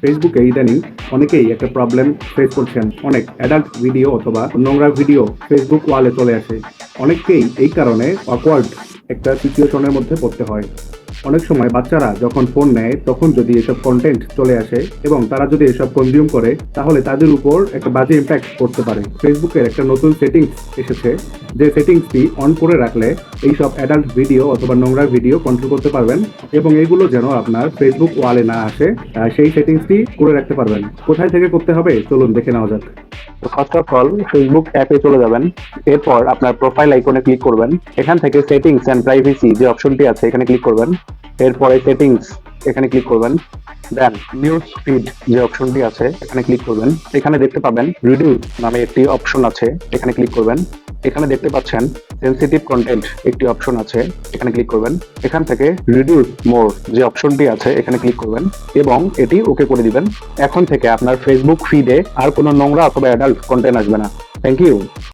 ফেসবুকে ইদানিং অনেকেই একটা প্রবলেম ফেস করছেন। অনেক অ্যাডাল্ট ভিডিও অথবা নোংরা ভিডিও ফেসবুক ওয়ালে চলে আসে। অনেককেই এই কারণে অকওয়ার্ড একটা সিচুয়েশনের মধ্যে পড়তে হয়। অনেক সময় বাচ্চারা যখন ফোন নেয় তখন যদি এসব কন্টেন্ট চলে আসে এবং তারা যদি এসব কনজিউম করে তাহলে তাদের উপর একটা বাজে ইম্প্যাক্ট পড়তে পারে। ফেসবুকের একটা নতুন সেটিংস এসেছে, যে সেটিংসটি অন করে রাখলে এইসব অ্যাডাল্ট ভিডিও অথবা নোংরা ভিডিও কন্ট্রোল করতে পারবেন এবং এগুলো যেন আপনার ফেসবুক ওয়ালে না আসে সেই সেটিংসটি করে রাখতে পারবেন। কোথায় থেকে করতে হবে চলুন দেখে নেওয়া যাক। ফার্স্ট অফ অল ফেসবুক অ্যাপে চলে যাবেন, এরপর আপনার প্রোফাইল আইকনে ক্লিক করবেন। এখান থেকে সেটিংস অ্যান্ড প্রাইভেসি যে অপশনটি আছে এখানে ক্লিক করবেন। এরপরে সেটিংস এখানে ক্লিক করবেন, দেন নিউজ ফিড যে অপশনটি আছে এখানে ক্লিক করবেন। এখানে দেখতে পাবেন রিডিউস নামে একটি অপশন আছে, এখানে ক্লিক করবেন। এখানে দেখতে পাচ্ছেন সেনসিটিভ কন্টেন্ট একটি অপশন আছে, এখানে ক্লিক করবেন। এখান থেকে রিডিউস মোর যে অপশনটি আছে এখানে ক্লিক করবেন এবং এটি ওকে করে দিবেন। এখন থেকে আপনার ফেসবুক ফিডে আর কোনো নোংরা অথবা অ্যাডাল্ট কন্টেন্ট আসবে না। Thank you.